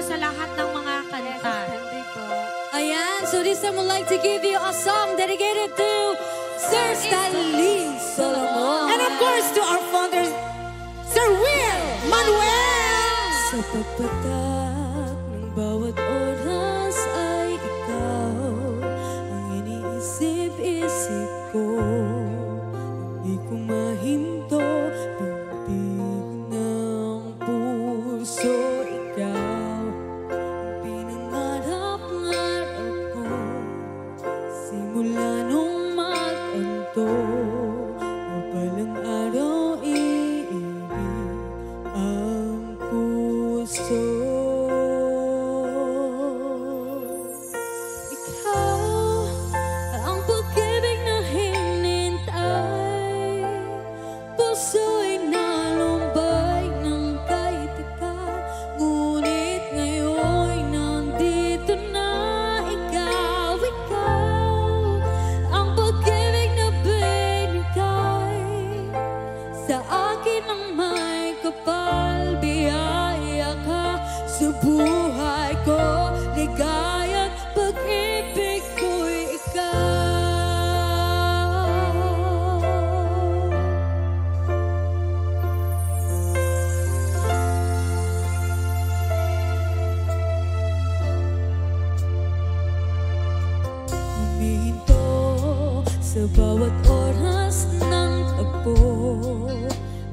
sa lahat ng mga kanta. Ayan, so this time we'd like to give you a song dedicated to Sir Stanley Solomon. And of course to our founder, Sir Will Manuel! Sa pagpatak ng bawat oras ay ikaw ang iniisip-isip ko. Hindi ko mahinto, bibig ng puso, ikaw ang pinangarap-ngarap ko. Simula nung mag-anto, mabalang araw iibig ang puso. Ikaw ang pag-ibig na hinintay, puso'y nalumbay ng kahit-tagal. Ngunit ngayon'y nandito na ikaw. Ikaw ang pag-ibig na binigay sa akin ng may kapal. Biyaya ka sa buhay ko, ligaya't pag-ibig ko'y ikaw. Humihinto sa bawat oras ng tagpo,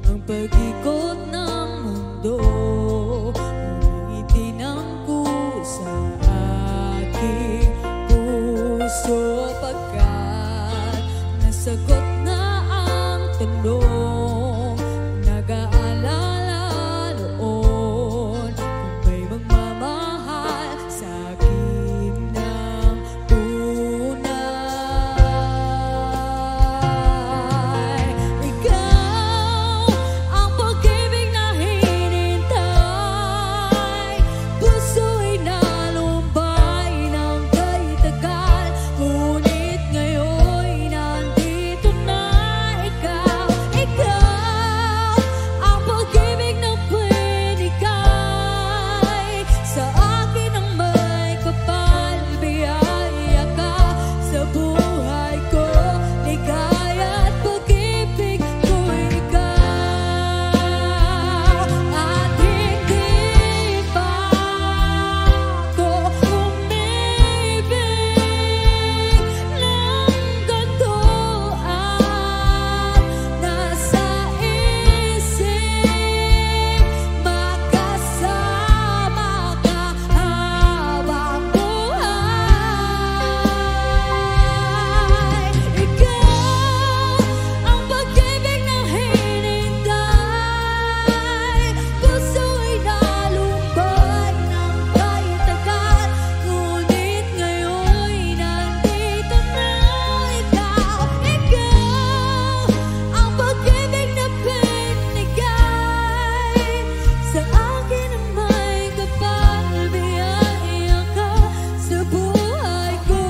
ang pag-ikot ng mundo, umiitin ang kusa aking puso. Pagkat nasagot na ang tanong, nag-aalala noon kung may magmamahal sa akin ng tunay. Ikaw ang pag-ibig na hinintay, puso'y nalumbay ng kahit-tagal. Ngunit ngayon'y nandito na ikaw. Ikaw ang pag-ibig na binigay sa akin ng may kapal. Biyaya ka sa buhay ko, ligaya't pag-ibig ko'y ikaw. At hindi pa ako umibig ng ganito, at nasa isip makasama ka habang buhay. Ikaw ang pag-ibig na hinintay, puso'y nalumbay ng kahit-tagal. Ngunit ngayon'y nandito na ikaw. Ikaw ang pag-ibig na binigay sa akin ng may kapal. Biyaya ka sa buhay ko,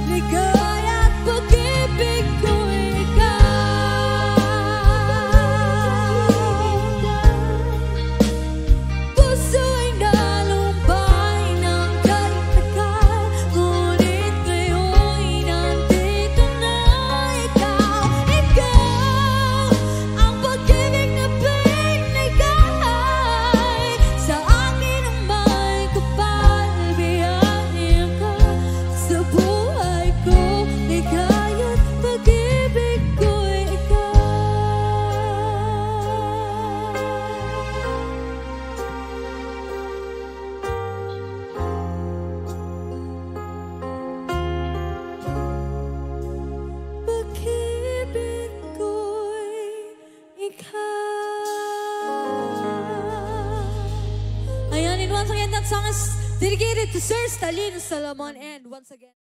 ligaya't pag-ibig ko'y ikaw. Puso'y nalumbay ng kahit-tagal. Ngunit ngayon'y nandito na ikaw. Ikaw ang pag-ibig na binigay sa akin ng may kapal. Biyaya ka sa buhay ko, ligaya't pag-ibig ko'y ikaw. Pag-ibig ko'y ikaw. Ayan, and once again, that song is dedicated to Sir Stanley Solomon. And once again,